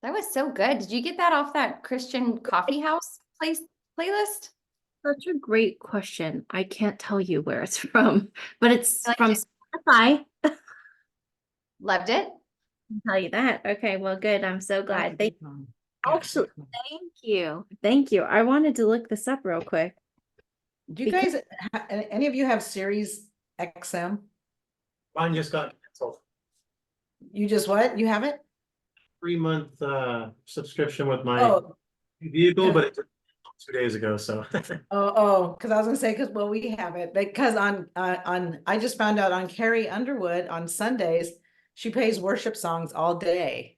That was so good. Did you get that off that Christian coffee house playlist? Such a great question. I can't tell you where it's from, but it's I from liked it. Spotify. Loved it. I'll tell you that. Okay, well, good. I'm so That's a glad. good song. Yeah, it's a Actually, good song. thank you. Thank you. I wanted to look this up real quick Do you because guys, any of you have Series XM? Mine just got canceled. You just what? You have it? 3-month subscription with my Oh, vehicle, but it took 2 days ago, so. because I was gonna say, because well, we have it because on I just found out on Carrie Underwood on Sundays, she plays worship songs all day.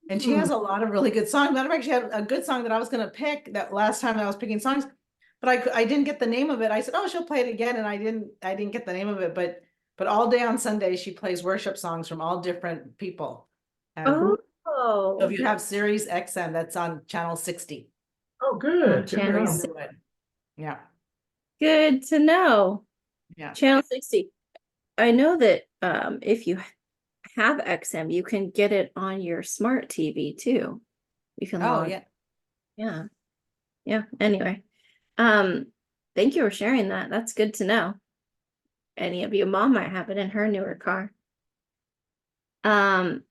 And she has a lot of really good songs. Matter of fact, she had a good song that I was gonna pick that last time I was picking songs, but I didn't get the name of it. I said, oh, she'll play it again, and I didn't get the name of it, but all day on Sunday she plays worship songs from all different people. So oh, if you have Series XM, that's on channel 60. Oh, on good. Good to channel know. six. Yeah, Good to know. yeah. Channel 60. I know that if you have XM, you can get it on your smart TV too. You can Oh, log. yeah. Yeah. Yeah. Anyway, um, thank you for sharing that. That's good to know. Any of you, mom might have it in her newer car. Um,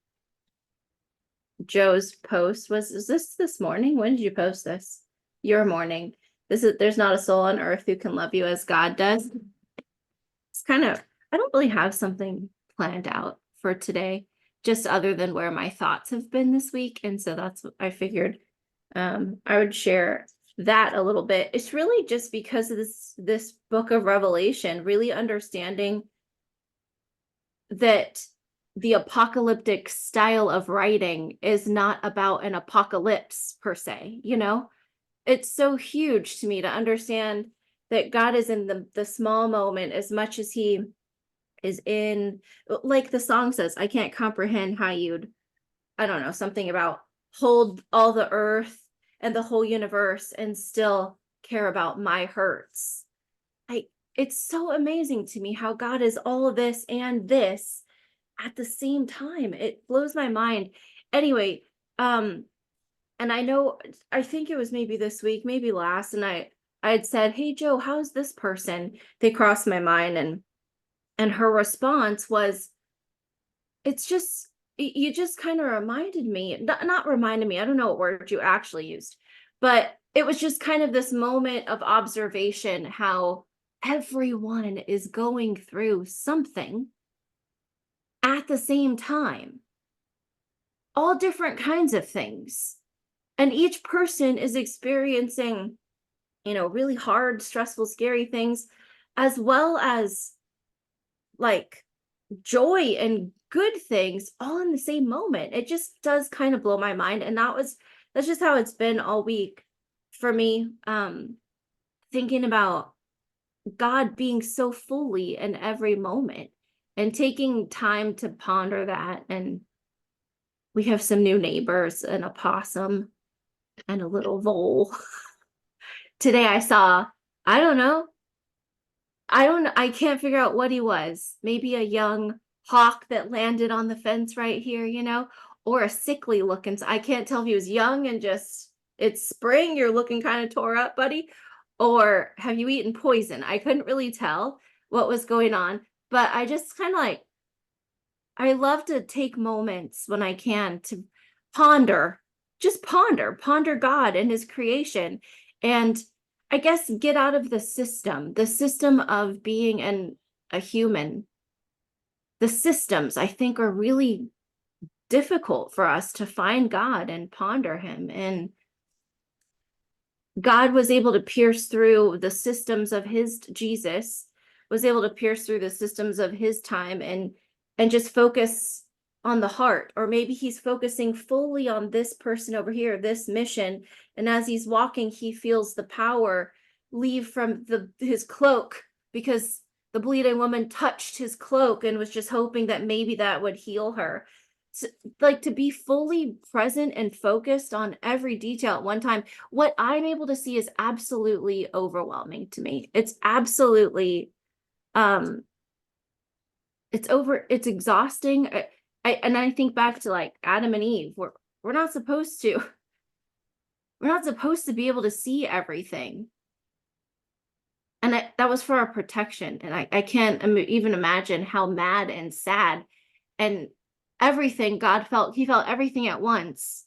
Joe's post is this morning? When did you post this? Your morning. There's not a soul on earth who can love you as God does. It's kind of, I don't really have something planned out for today, just other than where my thoughts have been this week. And so that's what I figured I would share that a little bit. It's really just because of this book of Revelation, really understanding that the apocalyptic style of writing is not about an apocalypse per se, It's so huge to me to understand that God is in the small moment as much as he is in, like the song says, I can't comprehend how you'd, I don't know, something about hold all the earth and the whole universe and still care about my hurts. I it's so amazing to me how God is all of this and this at the same time. It blows my mind. Anyway, and I think it was maybe this week, maybe last, and I had said, "Hey Joe, how's this person?" They crossed my mind, and her response was, "It's just you just kind of reminded me, not reminded me. I don't know what word you actually used, but it was just kind of this moment of observation how everyone is going through something at the same time, all different kinds of things. And each person is experiencing, really hard, stressful, scary things, as well as like joy and good things all in the same moment. It just does kind of blow my mind. And that's just how it's been all week for me. Thinking about God being so fully in every moment and taking time to ponder that. And we have some new neighbors, an opossum and a little vole. Today I saw, I don't know, I can't figure out what he was. Maybe a young hawk that landed on the fence right here, or a sickly looking. I can't tell if he was young and just, it's spring, you're looking kind of tore up, buddy, or have you eaten poison? I couldn't really tell what was going on, but I just kind of I love to take moments when I can to ponder, just ponder God and his creation. And I guess get out of the system of being a human. The systems I think are really difficult for us to find God and ponder him. And God was able to pierce through the systems of his Jesus, was able to pierce through the systems of his time and just focus on the heart. Or maybe he's focusing fully on this person over here, this mission. And as he's walking, he feels the power leave from his cloak because the bleeding woman touched his cloak and was just hoping that maybe that would heal her. So, like to be fully present and focused on every detail at one time, what I'm able to see is absolutely overwhelming to me. It's absolutely it's exhausting. I think back to like Adam and Eve. We're We're not supposed to. We're not supposed to be able to see everything. And that was for our protection. And I can't even imagine how mad and sad and everything God felt. He felt everything at once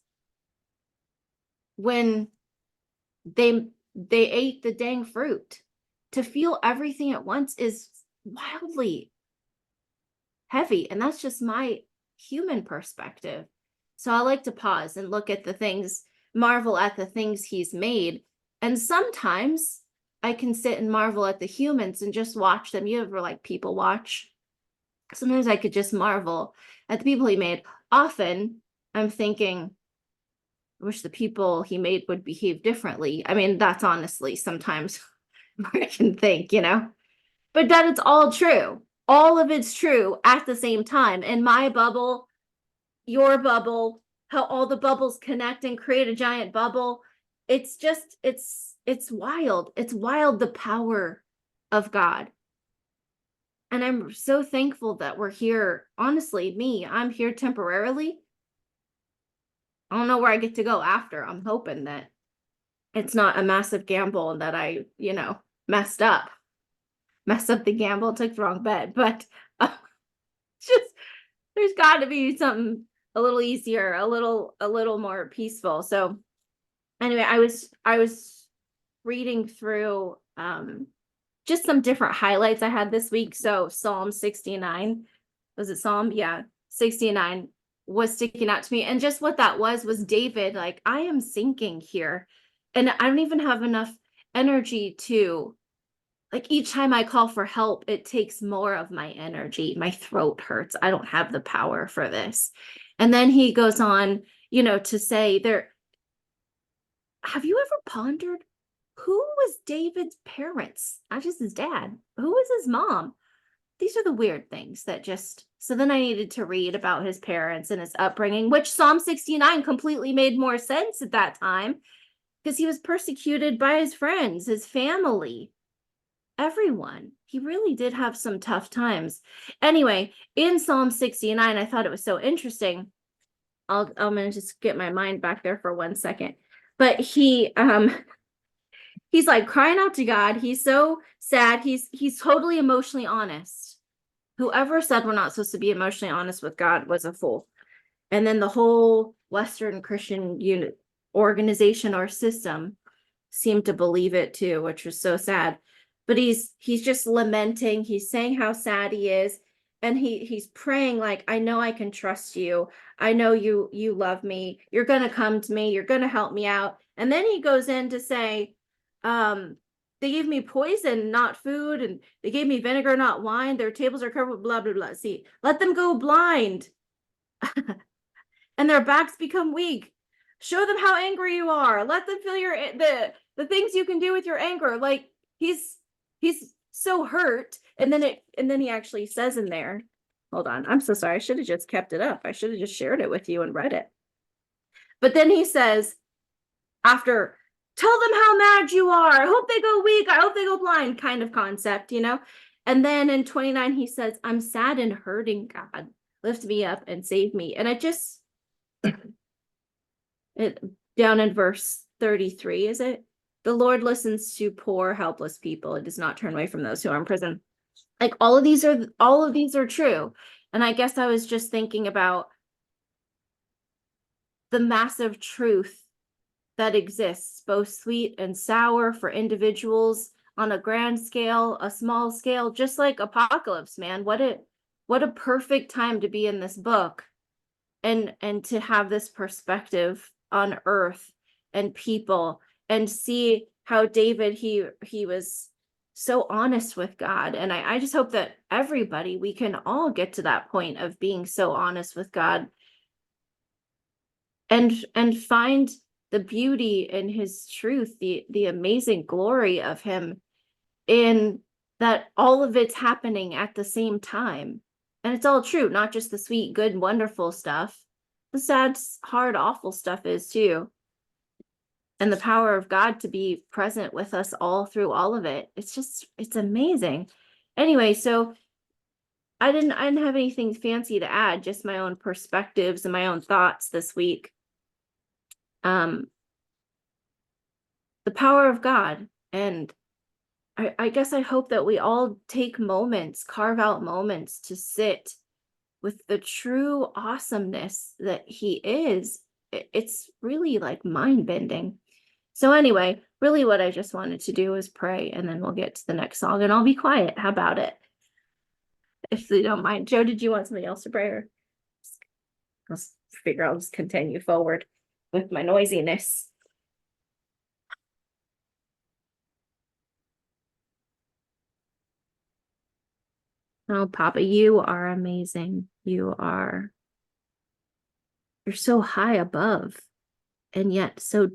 when they ate the dang fruit. To feel everything at once is wildly heavy. And that's just my human perspective. So I like to pause and look at the things, marvel at the things he's made. And sometimes I can sit and marvel at the humans and just watch them. You ever like people watch? Sometimes I could just marvel at the people he made. Often I'm thinking, I wish the people he made would behave differently. I mean, that's honestly sometimes where I can think, but that it's all true. All of it's true at the same time. In my bubble, your bubble, how all the bubbles connect and create a giant bubble. It's just, it's wild. It's wild, the power of God. And I'm so thankful that we're here. Honestly, I'm here temporarily. I don't know where I get to go after. I'm hoping that it's not a massive gamble and that I, messed up the gamble, took the wrong bet. But just, there's got to be something a little easier, a little more peaceful. So anyway, I was reading through just some different highlights I had this week. So Psalm 69, was it Psalm? Yeah, 69 was sticking out to me. And just what that was David, like, I am sinking here. And I don't even have enough energy to, like, each time I call for help, it takes more of my energy. My throat hurts. I don't have the power for this. And then he goes on, to say have you ever pondered who was David's parents? Not just his dad. Who was his mom? These are the weird things that so then I needed to read about his parents and his upbringing, which Psalm 69 completely made more sense at that time because he was persecuted by his friends, his family, everyone. He really did have some tough times. Anyway, in Psalm 69, I thought it was so interesting. I'm gonna just get my mind back there for 1 second. But he's like crying out to God. He's so sad. He's totally emotionally honest. Whoever said we're not supposed to be emotionally honest with God was a fool. And then the whole Western Christian organization or system seemed to believe it too, which was so sad. But he's just lamenting. He's saying how sad he is. And he's praying like, I know I can trust you. I know you love me. You're going to come to me. You're going to help me out. And then he goes in to say, they gave me poison, not food. And they gave me vinegar, not wine. Their tables are covered with blah, blah, blah. See, let them go blind. And their backs become weak. Show them how angry you are. Let them feel the things you can do with your anger. Like he's so hurt. And then he actually says in there, hold on, I'm so sorry. I should have just kept it up. I should have just shared it with you and read it. But then he says, after, tell them how mad you are. I hope they go weak. I hope they go blind kind of concept, And then in 29, he says, I'm sad and hurting, God. Lift me up and save me. And down in verse 33, is it? The Lord listens to poor, helpless people. It does not turn away from those who are in prison. Like all of these are true. And I guess I was just thinking about the massive truth that exists, both sweet and sour for individuals on a grand scale, a small scale, just like Apocalypse, man. What a perfect time to be in this book and to have this perspective on earth and people and see how David, he was so honest with God. And I just hope that everybody, we can all get to that point of being so honest with God and find the beauty in his truth, the amazing glory of him in that all of it's happening at the same time. And it's all true, not just the sweet, good, wonderful stuff. The sad, hard, awful stuff is too. And the power of God to be present with us all through all of it. It's amazing. Anyway, so I didn't have anything fancy to add, just my own perspectives and my own thoughts this week. the power of God. And I guess I hope that we all take moments, carve out moments to sit with the true awesomeness that he is. It's really like mind bending. So anyway, really what I just wanted to do is pray, and then we'll get to the next song, and I'll be quiet. How about it? If you don't mind. Joe, did you want somebody else to pray, or I'll just continue forward with my noisiness? Oh, Papa, you are amazing. You're so high above, and yet so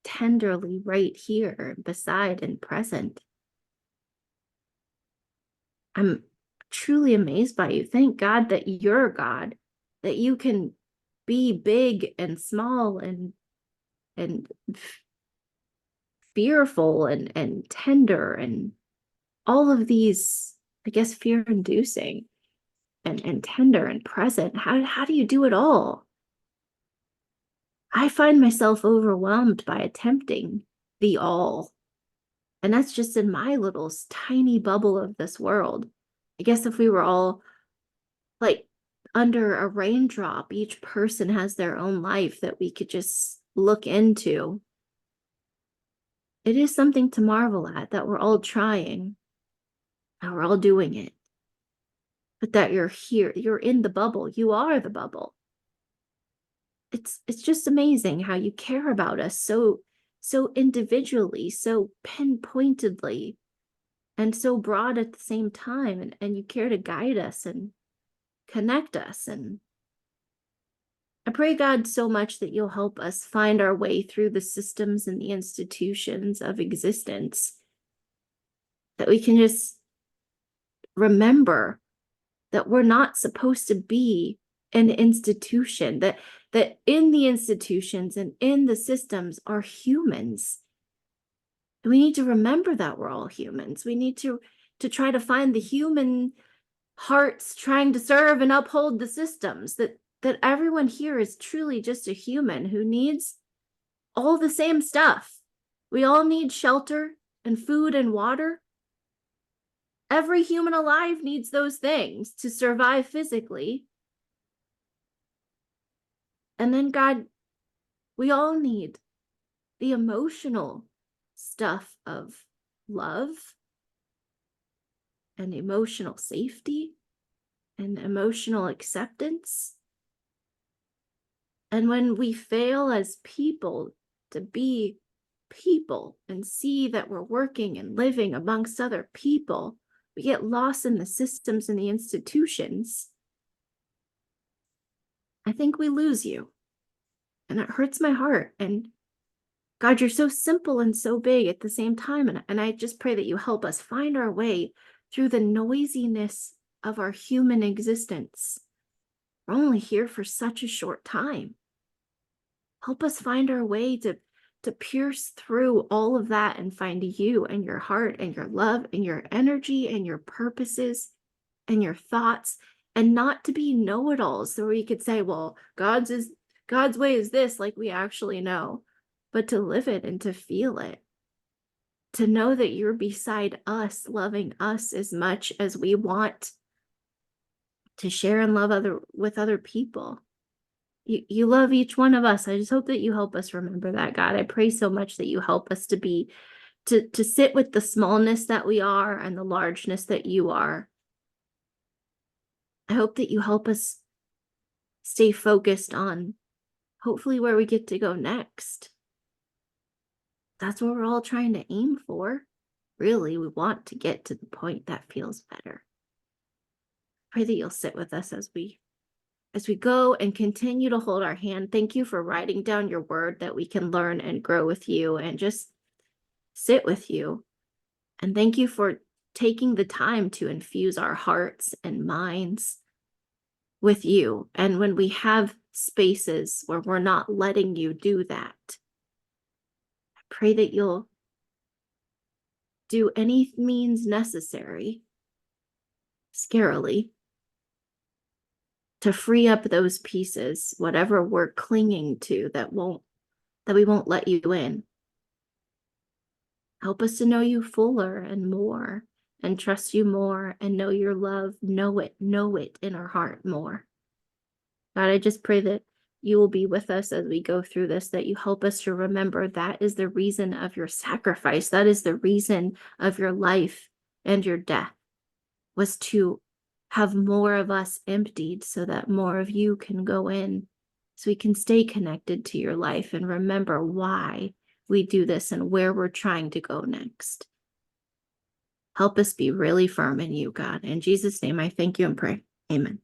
tenderly right here, beside and present. I'm truly amazed by you. Thank God that you're God, that you can be big and small and fearful and tender and all of these, I guess, fear inducing and tender and present. How do you do it all? I find myself overwhelmed by attempting the all. And that's just in my little tiny bubble of this world. I guess if we were all like under a raindrop, each person has their own life that we could just look into. It is something to marvel at that we're all trying, and we're all doing it. But that you're here, you're in the bubble, you are the bubble. It's just amazing how you care about us so individually, so pinpointedly, and so broad at the same time, and you care to guide us and connect us. And I pray, God, so much that you'll help us find our way through the systems and the institutions of existence, that we can just remember that we're not supposed to be an institution, that in the institutions and in the systems are humans. And we need to remember that we're all humans. We need to try to find the human hearts trying to serve and uphold the systems, that everyone here is truly just a human who needs all the same stuff. We all need shelter and food and water. Every human alive needs those things to survive physically. And then, God, we all need the emotional stuff of love and emotional safety and emotional acceptance. And when we fail as people to be people and see that we're working and living amongst other people, we get lost in the systems and the institutions. I think we lose you. And it hurts my heart. And God, you're so simple and so big at the same time. And I just pray that you help us find our way through the noisiness of our human existence. We're only here for such a short time. Help us find our way to pierce through all of that and find you and your heart and your love and your energy and your purposes and your thoughts, and not to be know-it-alls so we could say, well, God's way is this, like we actually know, but to live it and to feel it, to know that you're beside us, loving us as much as we want to share and love with other people. You love each one of us. I just hope that you help us remember that, God. I pray so much that you help us to sit with the smallness that we are and the largeness that you are. I hope that you help us stay focused on hopefully where we get to go next. That's what we're all trying to aim for. Really, we want to get to the point that feels better. Pray that you'll sit with us as we go and continue to hold our hand. Thank you for writing down your word that we can learn and grow with you and just sit with you. And thank you for taking the time to infuse our hearts and minds with you. And when we have spaces where we're not letting you do that, I pray that you'll do any means necessary, scarily, to free up those pieces, whatever we're clinging to that won't that we won't let you in. Help us to know you fuller and more, and trust you more, and know your love, know it in our heart more. God, I just pray that you will be with us as we go through this, that you help us to remember that is the reason of your sacrifice. That is the reason of your life and your death, was to have more of us emptied so that more of you can go in, so we can stay connected to your life and remember why we do this and where we're trying to go next. Help us be really firm in you, God. In Jesus' name, I thank you and pray. Amen.